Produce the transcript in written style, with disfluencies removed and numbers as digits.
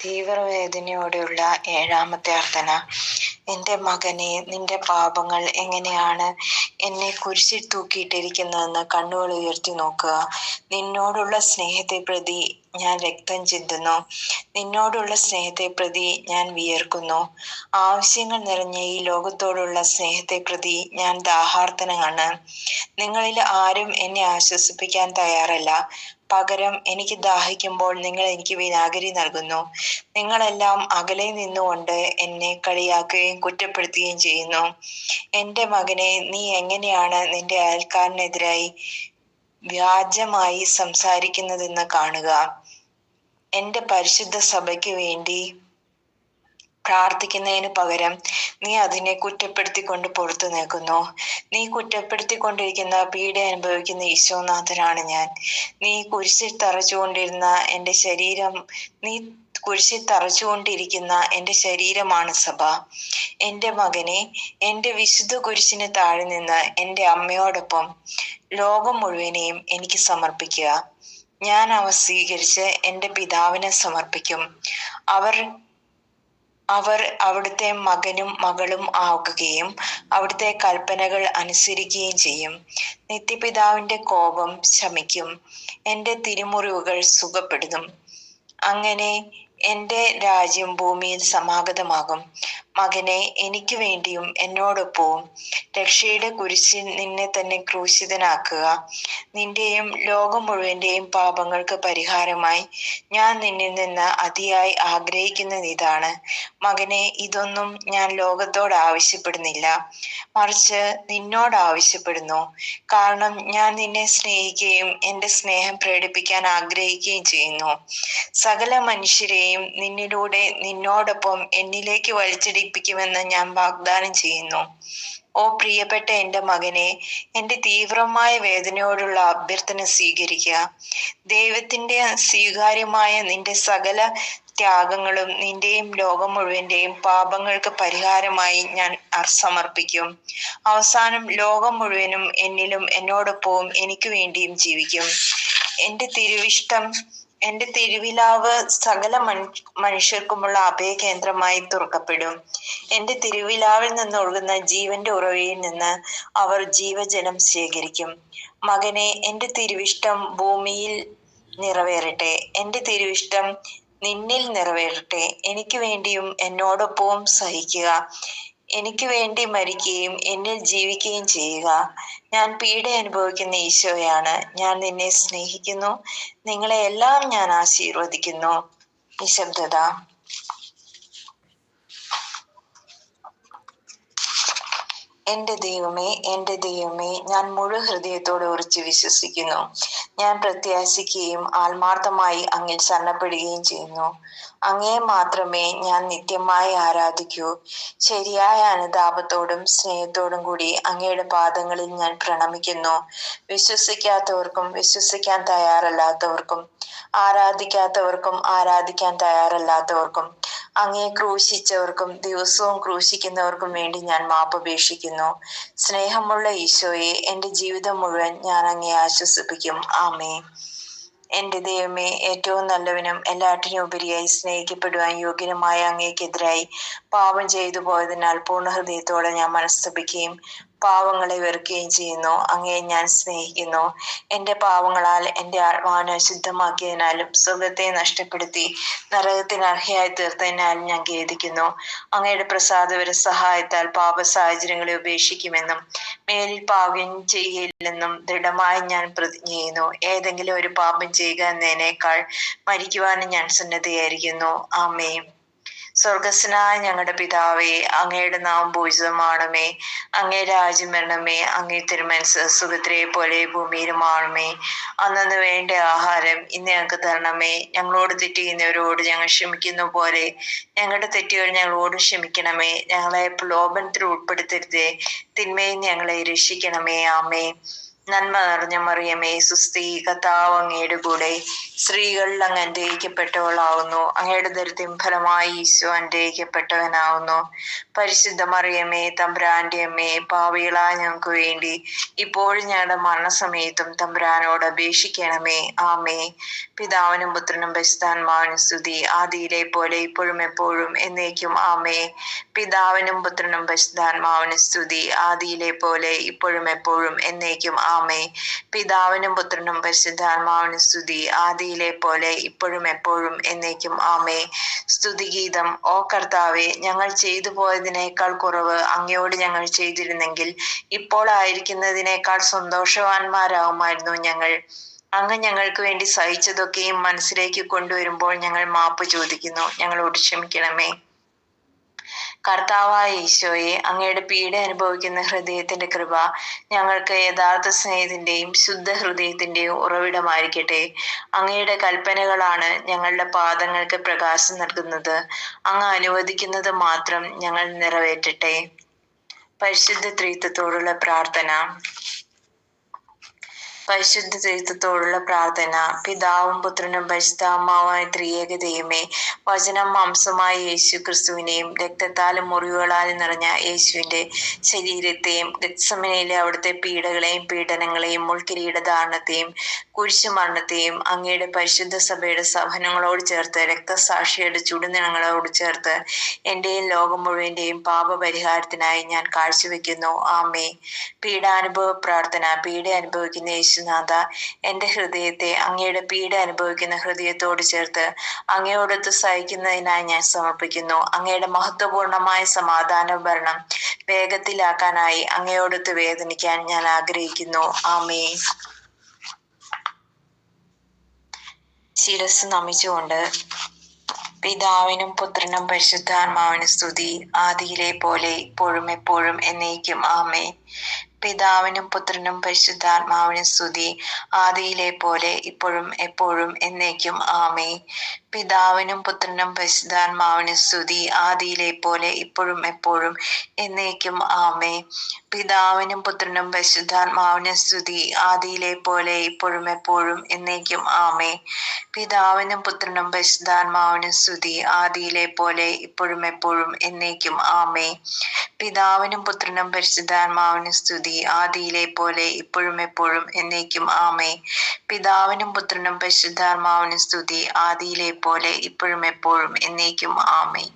തീവ്രവേദനയോടെയുള്ള ഏഴാമത്തെ അർത്ഥന. എൻ്റെ മകനെ, നിന്റെ പാപങ്ങൾ എങ്ങനെയാണ് എന്നെ കുരിശിൽ തൂക്കിയിട്ടിരിക്കുന്നതെന്ന് കണ്ണുകൾ ഉയർത്തി നോക്കുക. നിന്നോടുള്ള സ്നേഹത്തെ പ്രതി ഞാൻ രക്തം ചിന്തുന്നു. നിന്നോടുള്ള സ്നേഹത്തെ പ്രതി ഞാൻ വിയർക്കുന്നു. ആവശ്യങ്ങൾ നിറഞ്ഞ ഈ ലോകത്തോടുള്ള സ്നേഹത്തെ പ്രതി ഞാൻ ദാഹാർത്തനാണ്. നിങ്ങളിൽ ആരും എന്നെ ആശ്വസിപ്പിക്കാൻ തയ്യാറല്ല. പകരം എനിക്ക് ദാഹിക്കുമ്പോൾ നിങ്ങൾ എനിക്ക് വിനാഗിരി നൽകുന്നു. നിങ്ങളെല്ലാം അകലെ നിന്നുകൊണ്ട് എന്നെ കളിയാക്കുകയും കുറ്റപ്പെടുത്തുകയും ചെയ്യുന്നു. എൻ്റെ മകനെ, നീ എങ്ങനെയാണ് നിന്റെ അയൽക്കാരനെതിരായി വ്യാജമായി സംസാരിക്കുന്നതെന്ന് കാണുക. എൻ്റെ പരിശുദ്ധ സഭയ്ക്ക് വേണ്ടി പ്രാർത്ഥിക്കുന്നതിന് പകരം നീ അതിനെ കുറ്റപ്പെടുത്തിക്കൊണ്ട് പുറത്തു നിൽക്കുന്നു. നീ കുറ്റപ്പെടുത്തിക്കൊണ്ടിരിക്കുന്ന പീഡ അനുഭവിക്കുന്ന ഈശോനാഥനാണ് ഞാൻ. നീ കുരിശിൽ തറച്ചുകൊണ്ടിരിക്കുന്ന എൻ്റെ ശരീരമാണ് സഭ. എൻ്റെ മകനെ, എൻ്റെ വിശുദ്ധ കുരിശിന് താഴെ നിന്ന് എൻ്റെ അമ്മയോടൊപ്പം ലോകം മുഴുവനെയും എനിക്ക് സമർപ്പിക്കുക. ഞാൻ അവ സ്വീകരിച്ച് എൻ്റെ പിതാവിനെ സമർപ്പിക്കും. അവർ അവിടുത്തെ മകനും മകളും ആകുകയും അവിടുത്തെ കൽപ്പനകൾ അനുസരിക്കുകയും ചെയ്യും. നിത്യപിതാവിൻ്റെ കോപം ശമിക്കും. എൻ്റെ തിരുമുറിവുകൾ സുഖപ്പെടും. അങ്ങനെ എൻ്റെ രാജ്യം ഭൂമിയിൽ സമാഗതമാകും. മകനെ, എനിക്ക് വേണ്ടിയും എന്നോടൊപ്പവും രക്ഷയുടെ കുരിശിൽ നിന്നെ തന്നെ ക്രൂശിതനാക്കുക. നിന്റെയും ലോകം മുഴുവന്റെയും പാപങ്ങൾക്ക് പരിഹാരമായി ഞാൻ നിന്നിൽ നിന്ന് അതിയായി ആഗ്രഹിക്കുന്നത് ഇതാണ്. മകനെ, ഇതൊന്നും ഞാൻ ലോകത്തോട് ആവശ്യപ്പെടുന്നില്ല, മറിച്ച് നിന്നോട് ആവശ്യപ്പെടുന്നു. കാരണം ഞാൻ നിന്നെ സ്നേഹിക്കുകയും എൻ്റെ സ്നേഹം പ്രകടിപ്പിക്കാൻ ആഗ്രഹിക്കുകയും ചെയ്യുന്നു. സകല മനുഷ്യരെയും നിന്നിലൂടെ നിന്നോടൊപ്പം എന്നിലേക്ക് വലിച്ചിടിപ്പിക്കുമെന്ന് ഞാൻ വാഗ്ദാനം ചെയ്യുന്നു. ഓ പ്രിയപ്പെട്ട എൻ്റെ മകനെ, എൻ്റെ തീവ്രമായ വേദനയോടുള്ള അഭ്യർത്ഥന സ്വീകരിക്കുക. ദൈവത്തിൻ്റെ സ്വീകാര്യമായ നിന്റെ സകല ത്യാഗങ്ങളും നിന്റെയും ലോകം മുഴുവന്റെയും പാപങ്ങൾക്ക് പരിഹാരമായി ഞാൻ സമർപ്പിക്കും. അവസാനം ലോകം മുഴുവനും എന്നിലും എന്നോടൊപ്പവും എനിക്ക് വേണ്ടിയും ജീവിക്കും. എൻ്റെ തിരുവിലാവ് സകല മനുഷ്യർക്കുമുള്ള അഭയകേന്ദ്രമായി തുറക്കപ്പെടും. എൻ്റെ തിരുവിലാവിൽ നിന്നൊഴുകുന്ന ജീവന്റെ ഉറവയിൽ നിന്ന് അവർ ജീവജലം ശേഖരിക്കും. മകനെ, എൻ്റെ തിരുവിഷ്ടം ഭൂമിയിൽ നിറവേറട്ടെ. എൻ്റെ തിരുവിഷ്ടം നിന്നിൽ നിറവേറട്ടെ. എനിക്ക് വേണ്ടിയും എന്നോടൊപ്പവും സഹിക്കുക. എനിക്ക് വേണ്ടി മരിക്കുകയും എന്നിൽ ജീവിക്കുകയും ചെയ്യുക. ഞാൻ പീഡ അനുഭവിക്കുന്ന ഈശോയാണ്. ഞാൻ നിന്നെ സ്നേഹിക്കുന്നു. നിങ്ങളെ എല്ലാം ഞാൻ ആശീർവദിക്കുന്നു. നിശബ്ദത. എൻ്റെ ദൈവമേ, എൻ്റെ ദൈവമേ, ഞാൻ മുഴു ഹൃദയത്തോടെ ഉറച്ചു വിശ്വസിക്കുന്നു. ഞാൻ പ്രത്യാശിക്കുകയും ആത്മാർത്ഥമായി അങ്ങിൽ ശരണപ്പെടുകയും ചെയ്യുന്നു. അങ്ങയെ മാത്രമേ ഞാൻ നിത്യമായി ആരാധിക്കൂ. ശരിയായ അനുതാപത്തോടും സ്നേഹത്തോടും കൂടി അങ്ങയുടെ പാദങ്ങളിൽ ഞാൻ പ്രണമിക്കുന്നു. വിശ്വസിക്കാത്തവർക്കും വിശ്വസിക്കാൻ തയ്യാറല്ലാത്തവർക്കും ആരാധിക്കാത്തവർക്കും ആരാധിക്കാൻ തയ്യാറല്ലാത്തവർക്കും അങ്ങയെ ക്രൂശിച്ചവർക്കും ദിവസവും ക്രൂശിക്കുന്നവർക്കും വേണ്ടി ഞാൻ മാപ്പപേക്ഷിക്കുന്നു. സ്നേഹമുള്ള ഈശോയെ, എൻ്റെ ജീവിതം മുഴുവൻ ഞാൻ അങ്ങയെ ആശ്വസിപ്പിക്കും. ആമേൻ. എൻ്റെ ദൈവമേ, ഏറ്റവും നല്ലവനും എല്ലാറ്റിനും ഉപരിയായി സ്നേഹിക്കപ്പെടുവാൻ യോഗ്യനുമായ അങ്ങേക്കെതിരായി പാപം ചെയ്തു പോയതിനാൽ പൂർണ്ണ ഹൃദയത്തോടെ ഞാൻ മനസ്തപിക്കുകയും പാവങ്ങളെ വെറുക്കുകയും ചെയ്യുന്നു. അങ്ങയെ ഞാൻ സ്നേഹിക്കുന്നു. എൻ്റെ പാവങ്ങളാൽ എൻ്റെ ആത്മാവിനെ അശുദ്ധമാക്കിയതിനാലും സ്വർഗത്തെ നഷ്ടപ്പെടുത്തി നരകത്തിന് അർഹയായി തീർത്തതിനാലും ഞാൻ ഖേദിക്കുന്നു. അങ്ങയുടെ പ്രസാദപര സഹായത്താൽ പാപ സാഹചര്യങ്ങളെ ഉപേക്ഷിക്കുമെന്നും മേലിൽ പാപം ചെയ്യുകയില്ലെന്നും ദൃഢമായി ഞാൻ പ്രതിജ്ഞ ചെയ്യുന്നു. ഏതെങ്കിലും ഒരു പാപം ചെയ്യുക എന്നതിനേക്കാൾ മരിക്കുവാനും ഞാൻ സന്നദ്ധയായിരിക്കുന്നു. ആമേൻ. സ്വർഗസ്നായ ഞങ്ങളുടെ പിതാവേ, അങ്ങയുടെ നാമം പൂജിതമാണമേ. അങ്ങേ രാജ്യം വരണമേ. അങ്ങേ തിരുമനസ്സ് സുഖത്തിലെ പോലെ ഭൂമിയിലും ആണമേ. അന്നന്ന് വേണ്ട ആഹാരം ഇന്ന് ഞങ്ങൾക്ക് തരണമേ. ഞങ്ങളോട് തെറ്റ് ചെയ്യുന്നവരോട് ഞങ്ങൾ ക്ഷമിക്കുന്ന പോലെ ഞങ്ങളുടെ തെറ്റുകൾ ഞങ്ങളോട് ക്ഷമിക്കണമേ. ഞങ്ങളെ പ്രലോഭനത്തിൽ ഉൾപ്പെടുത്തരുതേ, തിന്മയിൽ ഞങ്ങളെ രക്ഷിക്കണമേ. ആമേ. നന്മ നിറഞ്ഞ മറിയമേ സുസ്തി, കർത്താവ് അങ്ങയുടെ കൂടെ, സ്ത്രീകളിൽ അങ്ങ് അനുഗ്രഹിക്കപ്പെട്ടവളാവുന്നു. അങ്ങയുടെ ദരിദ്രം ഫലമായി ഈശോ അനുഗ്രഹിക്കപ്പെട്ടവനാവുന്നു. പരിശുദ്ധ മറിയമേ തമ്പുരാന്റെ അമ്മേ, പാപികളായ ഞങ്ങൾക്ക് വേണ്ടി ഇപ്പോഴും ഞങ്ങളുടെ മരണസമയത്തും തമ്പുരാനോട് അപേക്ഷിക്കണമേ. ആമേ. പിതാവിനും പുത്രനും പരിശുദ്ധാത്മാവിനും സ്തുതി, ആദിയിലെ പോലെ ഇപ്പോഴും എപ്പോഴും എന്നേക്കും. ആമേ. പിതാവിനും പുത്രനും പരിശുദ്ധാത്മാവിനും സ്തുതി, ആദിയിലെ പോലെ ഇപ്പോഴും എപ്പോഴും എന്നേക്കും. ആമേ. പിതാവിനും പുത്രനും പരിശുദ്ധാത്മാവിനും സ്തുതി, ആദിയിലെ പോലെ ഇപ്പോഴും എപ്പോഴും എന്നേക്കും. ആമേ. സ്തുതിഗീതം. ഓ കർത്താവെ, ഞങ്ങൾ ചെയ്തു പോയതിനേക്കാൾ കുറവ് അങ്ങയോട് ഞങ്ങൾ ചെയ്തിരുന്നെങ്കിൽ ഇപ്പോൾ ആയിരിക്കുന്നതിനേക്കാൾ സന്തോഷവാന്മാരാകുമായിരുന്നു ഞങ്ങൾ. അങ്ങ് ഞങ്ങൾക്ക് വേണ്ടി സഹിച്ചതൊക്കെയും മനസ്സിലേക്ക് കൊണ്ടുവരുമ്പോൾ ഞങ്ങൾ മാപ്പ് ചോദിക്കുന്നു. ഞങ്ങളോട് ക്ഷമിക്കണമേ. കർത്താവായ ഈശോയെ, അങ്ങയുടെ പീഡ അനുഭവിക്കുന്ന ഹൃദയത്തിന്റെ കൃപ ഞങ്ങൾക്ക് യഥാർത്ഥ സ്നേഹത്തിന്റെയും ശുദ്ധ ഹൃദയത്തിന്റെയും ഉറവിടമായിരിക്കട്ടെ. അങ്ങയുടെ കൽപ്പനകളാണ് ഞങ്ങളുടെ പാദങ്ങൾക്ക് പ്രകാശം നൽകുന്നത്. അങ്ങ് അനുവദിക്കുന്നത് മാത്രം ഞങ്ങൾ നിറവേറ്റട്ടെ. പരിശുദ്ധ ത്രിത്വത്തോടുള്ള പ്രാർത്ഥന. പരിശുദ്ധ ത്രിത്വത്തോടുള്ള പ്രാർത്ഥന. പിതാവും പുത്രനും പരിശുദ്ധാത്മാവുമായ ത്രിയേക ദൈവമേ, വചനം മാംസമായ യേശു ക്രിസ്തുവിനെയും രക്തത്താലും മുറിവുകളാലും നിറഞ്ഞ യേശുവിന്റെ ശരീരത്തെയും ഗെത്സമനയിലെ അവിടുത്തെ പീഡകളെയും പീഡനങ്ങളെയും മുൾക്കിരീടധാരണത്തെയും കുരിശുമരണത്തെയും അങ്ങയുടെ പരിശുദ്ധ സഭയുടെ സഹനങ്ങളോട് ചേർത്ത് രക്തസാക്ഷിയുടെ ചുടുനിണങ്ങളോട് ചേർത്ത് എന്റെയും ലോകം മുഴുവന്റെയും പാപപരിഹാരത്തിനായി ഞാൻ കാഴ്ചവെക്കുന്നു. ആമേ. പീഡാനുഭവ പ്രാർത്ഥന. പീഡ അനുഭവിക്കുന്ന യേശുനാഥ, എന്റെ ഹൃദയത്തെ അങ്ങയുടെ പീഡ അനുഭവിക്കുന്ന ഹൃദയത്തോട് ചേർത്ത് അങ്ങയോടൊത്ത് സഹിക്കുന്നതിനായി ഞാൻ സമർപ്പിക്കുന്നു. അങ്ങയുടെ മഹത്വപൂർണമായ സമാധാന ഭരണം വേഗത്തിലാക്കാനായി അങ്ങയോടൊത്ത് വേദനിക്കാൻ ഞാൻ ആഗ്രഹിക്കുന്നു. ആമേ. ശിരസ് നമിച്ചുകൊണ്ട് പിതാവിനും പുത്രനും പരിശുദ്ധാത്മാവിനും സ്തുതി, ആദിയിലെ പോലെ ഇപ്പോഴും എപ്പോഴും എന്നേക്കും. ആമേ. പിതാവിനും പുത്രനും പരിശുദ്ധാത്മാവിനും സ്തുതി, ആദിയിലെ പോലെ ഇപ്പോഴും എപ്പോഴും എന്നേക്കും. ആമേ. പിതാവിനും പുത്രനും പരിശുദ്ധാത്മാവിനും സ്തുതി, ആദിയിലെ പോലെ ഇപ്പോഴും എപ്പോഴും എന്നേക്കും. ആമേ. പിതാവിനും പുത്രനും പരിശുദ്ധാത്മാവിനും സ്തുതി, ആദിയിലെ പോലെ ഇപ്പോഴും എപ്പോഴും എന്നേക്കും. ആമേ. പിതാവിനും പുത്രനും പരിശുദ്ധാത്മാവിനും സ്തുതി, ആദിയിലെ പോലെ ഇപ്പോഴും എപ്പോഴും എന്നേക്കും. ആമേ. പിതാവിനും പുത്രനും പരിശുദ്ധാത്മാവിനും സ്തുതി, ആദിയിലെ പോലെ ഇപ്പോഴും എപ്പോഴും എന്നേക്കും. ആമേ. പിതാവിനും പുത്രനും പരിശുദ്ധാത്മാവിനും സ്തുതി, ആദിയിലെ പോലെ ഇപ്പോഴും എപ്പോഴും എന്നേക്കും. ആമേ.